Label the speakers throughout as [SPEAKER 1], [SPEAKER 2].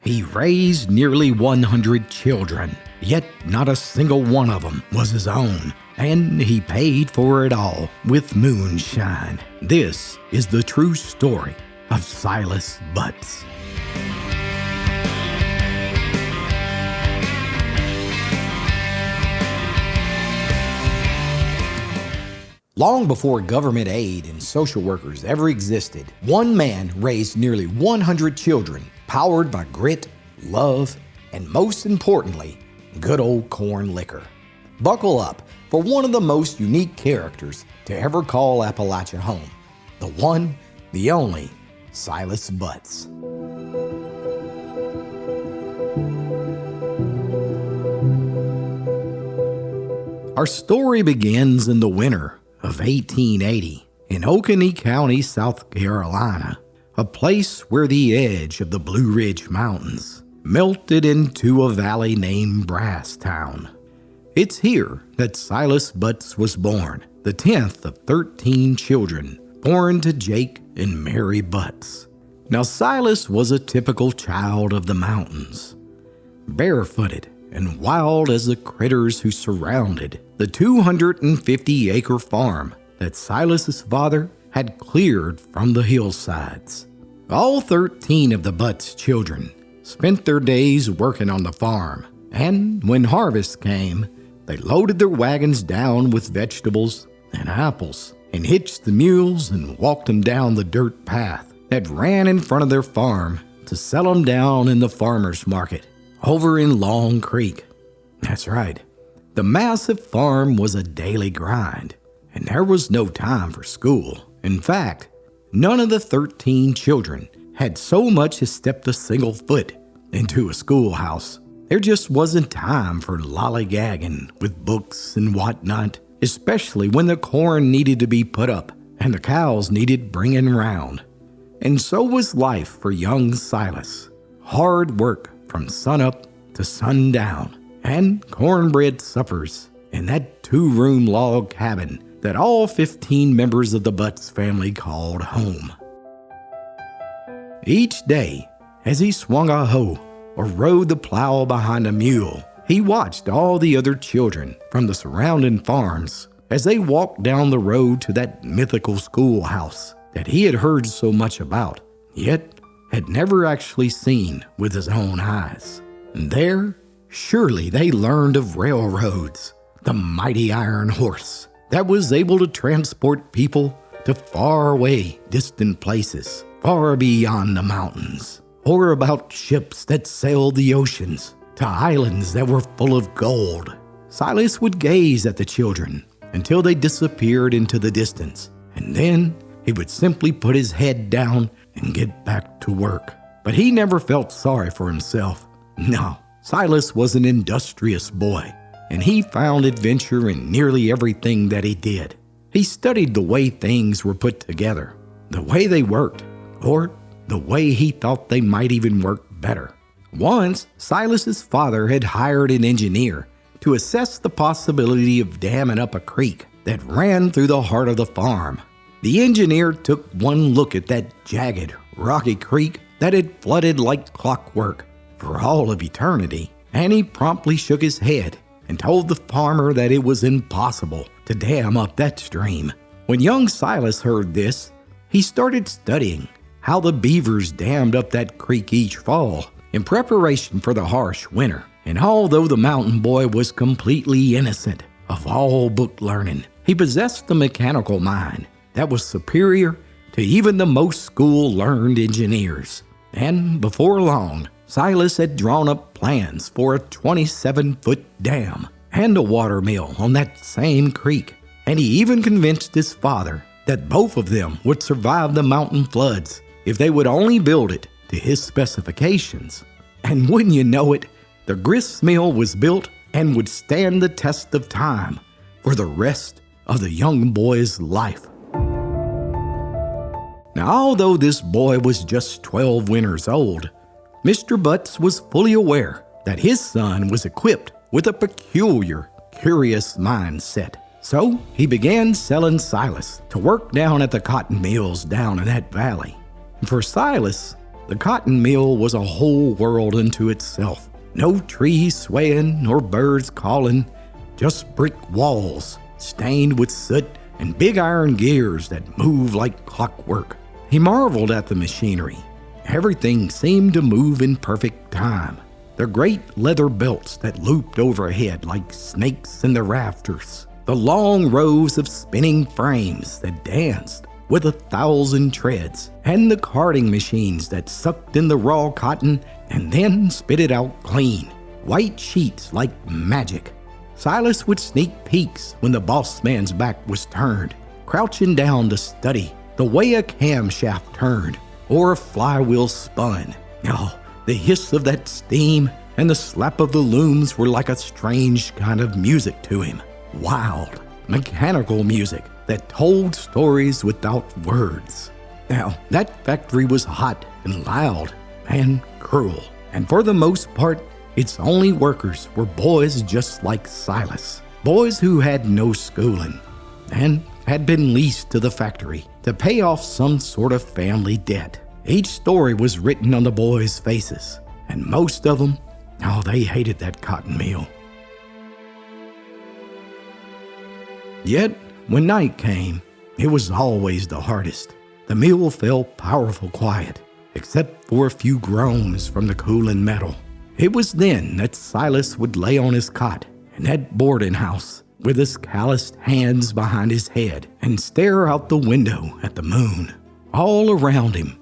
[SPEAKER 1] He raised nearly 100 children, yet not a single one of them was his own, and he paid for it all with moonshine. This is the true story of Silas Butts. Long before government aid and social workers ever existed, one man raised nearly 100 children, powered by grit, love, and most importantly, good old corn liquor. Buckle up for one of the most unique characters to ever call Appalachia home. The one, the only, Silas Butts. Our story begins in the winter of 1880 in Oconee County, South Carolina, a place where the edge of the Blue Ridge Mountains melted into a valley named Brasstown. It's here that Silas Butts was born, the 10th of 13 children born to Jake and Mary Butts. Now, Silas was a typical child of the mountains, barefooted and wild as the critters who surrounded the 250-acre farm that Silas's father had cleared from the hillsides. All 13 of the Butts children spent their days working on the farm, and when harvest came, they loaded their wagons down with vegetables and apples and hitched the mules and walked them down the dirt path that ran in front of their farm to sell them down in the farmer's market over in Long Creek. That's right. The massive farm was a daily grind, and there was no time for school. In fact, none of the 13 children had so much as stepped a single foot into a schoolhouse. There just wasn't time for lollygagging with books and whatnot, especially when the corn needed to be put up and the cows needed bringing round. And so was life for young Silas. Hard work from sunup to sundown, and cornbread suppers in that 2-room log cabin that all 15 members of the Butts family called home. Each day, as he swung a hoe or rode the plow behind a mule, he watched all the other children from the surrounding farms as they walked down the road to that mythical schoolhouse that he had heard so much about, yet had never actually seen with his own eyes. And there, surely they learned of railroads, the mighty iron horse that was able to transport people to faraway, distant places, far beyond the mountains, or about ships that sailed the oceans to islands that were full of gold. Silas would gaze at the children until they disappeared into the distance, and then he would simply put his head down and get back to work. But he never felt sorry for himself. No, Silas was an industrious boy, and he found adventure in nearly everything that he did. He studied the way things were put together, the way they worked, or the way he thought they might even work better. Once, Silas's father had hired an engineer to assess the possibility of damming up a creek that ran through the heart of the farm. The engineer took one look at that jagged, rocky creek that had flooded like clockwork for all of eternity, and he promptly shook his head and told the farmer that it was impossible to dam up that stream. When young Silas heard this, he started studying how the beavers dammed up that creek each fall in preparation for the harsh winter. And although the mountain boy was completely innocent of all book learning, he possessed a mechanical mind that was superior to even the most school-learned engineers. And before long, Silas had drawn up plans for a 27-foot dam and a water mill on that same creek. And he even convinced his father that both of them would survive the mountain floods if they would only build it to his specifications. And wouldn't you know it, the grist mill was built and would stand the test of time for the rest of the young boy's life. Now, although this boy was just 12 winters old, Mr. Butts was fully aware that his son was equipped with a peculiar, curious mindset. So he began selling Silas to work down at the cotton mills down in that valley. And for Silas, The cotton mill was a whole world unto itself. No trees swaying nor birds calling, just brick walls stained with soot and big iron gears that moved like clockwork. He marveled at the machinery. Everything seemed to move in perfect time. The great leather belts that looped overhead like snakes in the rafters. The long rows of spinning frames that danced with 1,000 treads. And the carding machines that sucked in the raw cotton and then spit it out clean. White sheets like magic. Silas would sneak peeks when the boss man's back was turned, crouching down to study the way a camshaft turned or a flywheel spun. Oh, the hiss of that steam and the slap of the looms were like a strange kind of music to him. Wild, mechanical music that told stories without words. Now, that factory was hot and loud and cruel, and for the most part, its only workers were boys just like Silas, boys who had no schooling and had been leased to the factory to pay off some sort of family debt. Each story was written on the boys' faces, and most of them, they hated that cotton mill. Yet, when night came, it was always the hardest. The mill fell powerful quiet, except for a few groans from the cooling metal. It was then that Silas would lay on his cot in that boarding house with his calloused hands behind his head and stare out the window at the moon. All around him,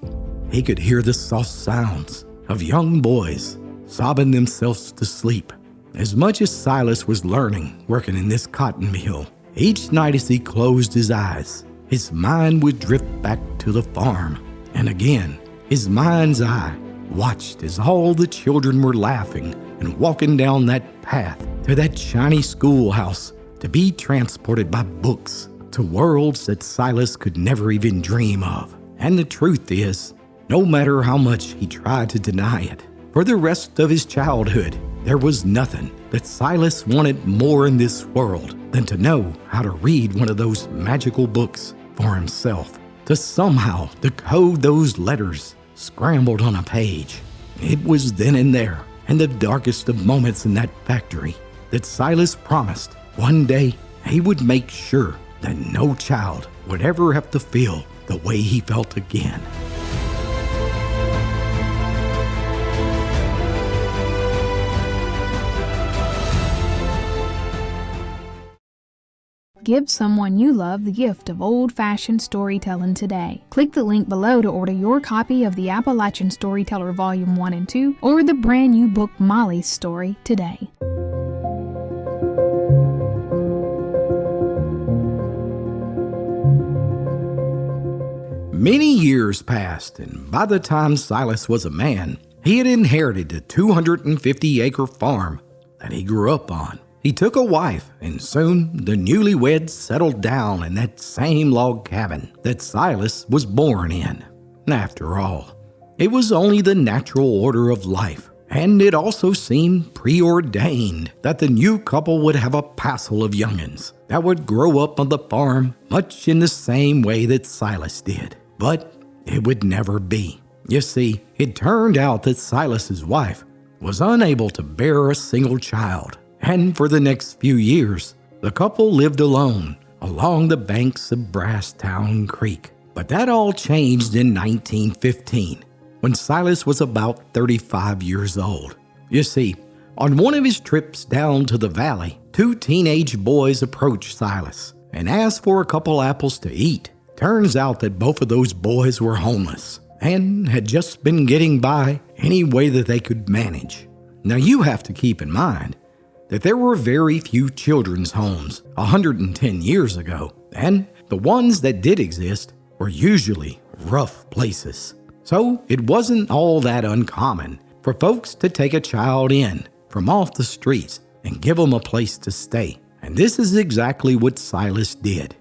[SPEAKER 1] he could hear the soft sounds of young boys sobbing themselves to sleep. As much as Silas was learning working in this cotton mill, each night as he closed his eyes, his mind would drift back to the farm. And again, his mind's eye watched as all the children were laughing and walking down that path to that shiny schoolhouse to be transported by books to worlds that Silas could never even dream of. And the truth is, no matter how much he tried to deny it, for the rest of his childhood, there was nothing that Silas wanted more in this world than to know how to read one of those magical books for himself, to somehow decode those letters scrambled on a page. It was then and there, in the darkest of moments in that factory, that Silas promised one day he would make sure that no child would ever have to feel the way he felt again.
[SPEAKER 2] Give someone you love the gift of old-fashioned storytelling today. Click the link below to order your copy of the Appalachian Storyteller Volume 1 and 2 or the brand new book Molly's Story today.
[SPEAKER 1] Many years passed, and by the time Silas was a man, he had inherited the 250-acre farm that he grew up on. He took a wife, and soon the newlyweds settled down in that same log cabin that Silas was born in. After all, it was only the natural order of life, and it also seemed preordained that the new couple would have a passel of young'uns that would grow up on the farm much in the same way that Silas did. But it would never be. You see, it turned out that Silas's wife was unable to bear a single child. And for the next few years, the couple lived alone along the banks of Brasstown Creek. But that all changed in 1915, when Silas was about 35 years old. You see, on one of his trips down to the valley, two teenage boys approached Silas and asked for a couple apples to eat. Turns out that both of those boys were homeless and had just been getting by any way that they could manage. Now you have to keep in mind that there were very few children's homes 110 years ago, and the ones that did exist were usually rough places. So it wasn't all that uncommon for folks to take a child in from off the streets and give them a place to stay. And this is exactly what Silas did.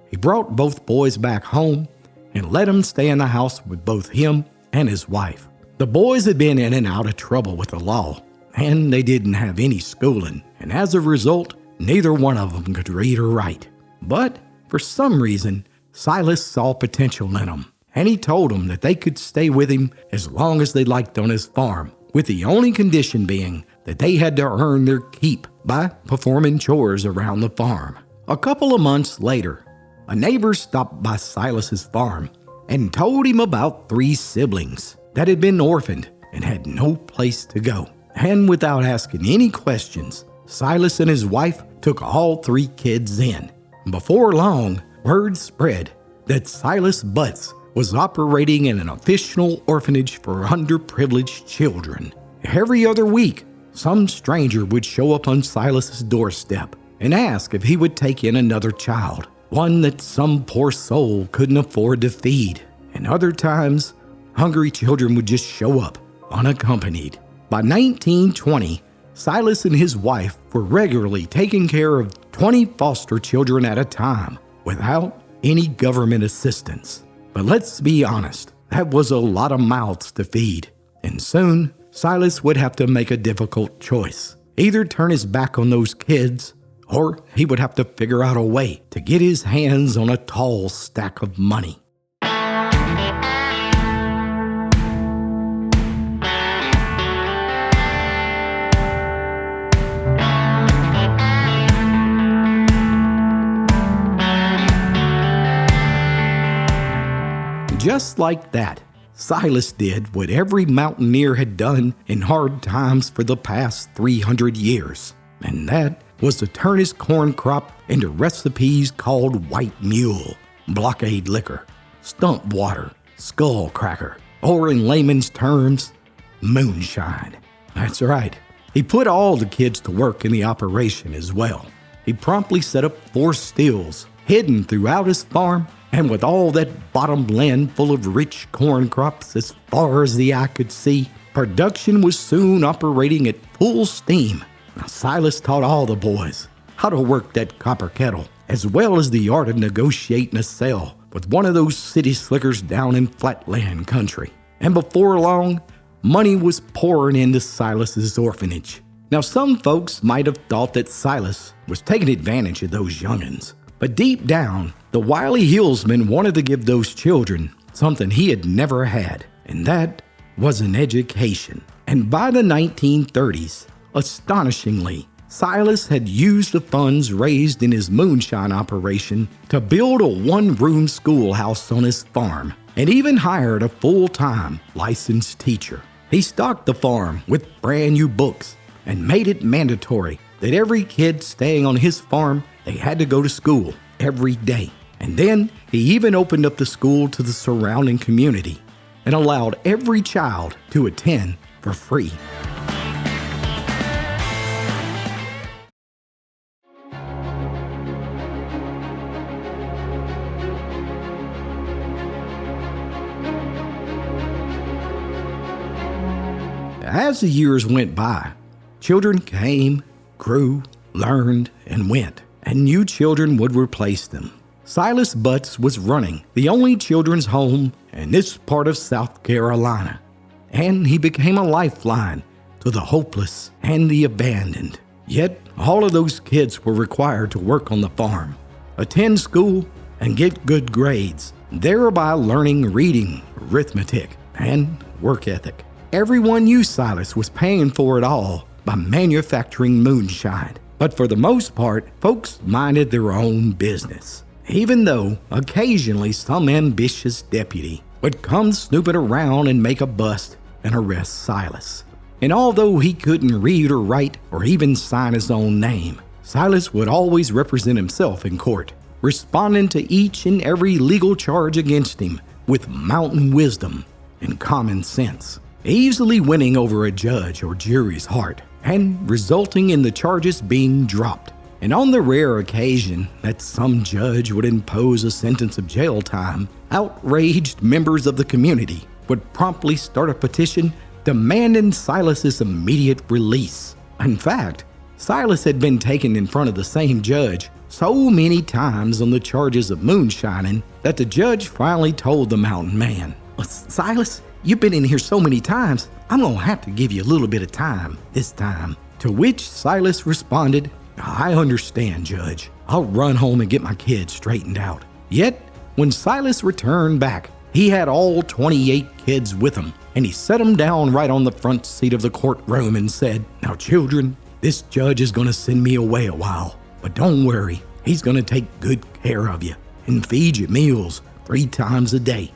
[SPEAKER 1] He brought both boys back home and let them stay in the house with both him and his wife. The boys had been in and out of trouble with the law, and they didn't have any schooling, and as a result, neither one of them could read or write. But for some reason, Silas saw potential in them, and he told them that they could stay with him as long as they liked on his farm, with the only condition being that they had to earn their keep by performing chores around the farm. A couple of months later, a neighbor stopped by Silas's farm and told him about 3 siblings that had been orphaned and had no place to go. And without asking any questions, Silas and his wife took all 3 kids in. Before long, word spread that Silas Butts was operating in an official orphanage for underprivileged children. Every other week, some stranger would show up on Silas's doorstep and ask if he would take in another child, one that some poor soul couldn't afford to feed. And other times, hungry children would just show up unaccompanied. By 1920, Silas and his wife were regularly taking care of 20 foster children at a time without any government assistance. But let's be honest, that was a lot of mouths to feed. And soon, Silas would have to make a difficult choice. Either turn his back on those kids, or he would have to figure out a way to get his hands on a tall stack of money. Just like that, Silas did what every mountaineer had done in hard times for the past 300 years, and that was to turn his corn crop into recipes called white mule, blockade liquor, stump water, skull cracker, or in layman's terms, moonshine. That's right. He put all the kids to work in the operation as well. He promptly set up 4 stills hidden throughout his farm, and with all that bottomland full of rich corn crops as far as the eye could see, production was soon operating at full steam. Now, Silas taught all the boys how to work that copper kettle, as well as the art of negotiating a sale with one of those city slickers down in flatland country. And before long, money was pouring into Silas's orphanage. Now, some folks might have thought that Silas was taking advantage of those young'uns, but deep down, the wily hillsman wanted to give those children something he had never had, and that was an education. And by the 1930s, astonishingly, Silas had used the funds raised in his moonshine operation to build a 1-room schoolhouse on his farm, and even hired a full-time licensed teacher. He stocked the farm with brand new books and made it mandatory that every kid staying on his farm, they had to go to school every day. And then he even opened up the school to the surrounding community and allowed every child to attend for free. As the years went by, children came, grew, learned, and went, and new children would replace them. Silas Butts was running the only children's home in this part of South Carolina, and he became a lifeline to the hopeless and the abandoned. Yet, all of those kids were required to work on the farm, attend school, and get good grades, thereby learning reading, arithmetic, and work ethic. Everyone knew Silas was paying for it all by manufacturing moonshine, but for the most part, folks minded their own business. Even though occasionally some ambitious deputy would come snooping around and make a bust and arrest Silas. And although he couldn't read or write or even sign his own name, Silas would always represent himself in court, responding to each and every legal charge against him with mountain wisdom and common sense, easily winning over a judge or jury's heart and resulting in the charges being dropped. And on the rare occasion that some judge would impose a sentence of jail time, outraged members of the community would promptly start a petition demanding Silas's immediate release. In fact, Silas had been taken in front of the same judge so many times on the charges of moonshining that the judge finally told the mountain man, "Silas, you've been in here so many times, I'm gonna have to give you a little bit of time this time." To which Silas responded, "I understand, Judge. I'll run home and get my kids straightened out." Yet, when Silas returned back, He had all 28 kids with him, and he set them down right on the front seat of the courtroom and said, "Now, children, this judge is going to send me away a while, but don't worry, he's going to take good care of you and feed you meals 3 times a day."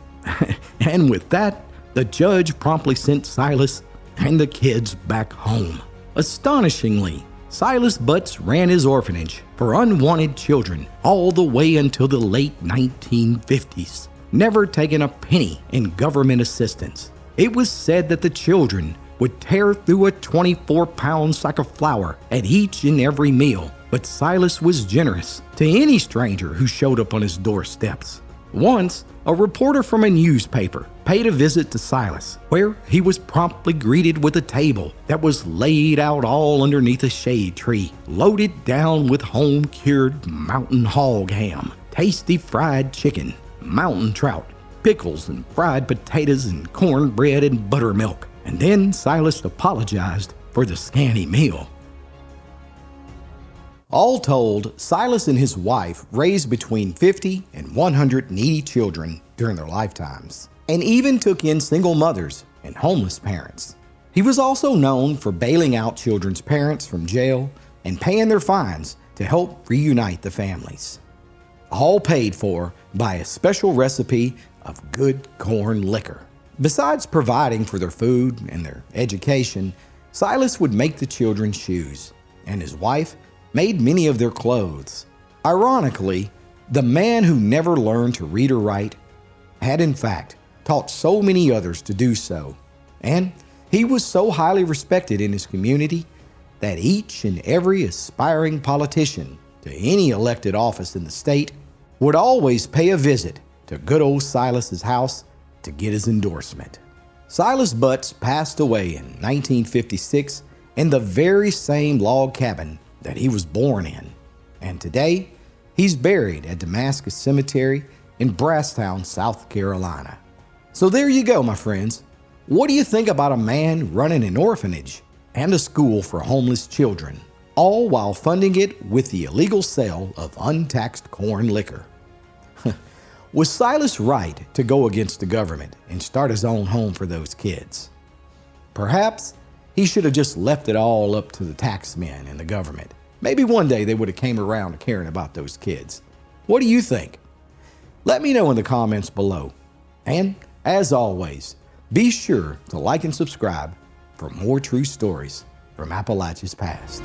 [SPEAKER 1] And with that, the judge promptly sent Silas and the kids back home. Astonishingly, Silas Butts ran his orphanage for unwanted children all the way until the late 1950s, never taking a penny in government assistance. It was said that the children would tear through a 24-pound sack of flour at each and every meal, but Silas was generous to any stranger who showed up on his doorsteps. Once, a reporter from a newspaper paid a visit to Silas, where he was promptly greeted with a table that was laid out all underneath a shade tree, loaded down with home-cured mountain hog ham, tasty fried chicken, mountain trout, pickles and fried potatoes and cornbread and buttermilk. And then Silas apologized for the scanty meal. All told, Silas and his wife raised between 50 and 100 needy children during their lifetimes, and even took in single mothers and homeless parents. He was also known for bailing out children's parents from jail and paying their fines to help reunite the families. All paid for by a special recipe of good corn liquor. Besides providing for their food and their education, Silas would make the children shoes, and his wife made many of their clothes. Ironically, the man who never learned to read or write had in fact taught so many others to do so, and he was so highly respected in his community that each and every aspiring politician to any elected office in the state would always pay a visit to good old Silas's house to get his endorsement. Silas Butts passed away in 1956 in the very same log cabin that he was born in, and today he's buried at Damascus Cemetery in Brasstown, South Carolina. So there you go, my friends. What do you think about a man running an orphanage and a school for homeless children, all while funding it with the illegal sale of untaxed corn liquor? Was Silas right to go against the government and start his own home for those kids? Perhaps he should have just left it all up to the taxmen and the government. Maybe one day they would have came around to caring about those kids. What do you think? Let me know in the comments below. And as always, be sure to like and subscribe for more true stories from Appalachia's past.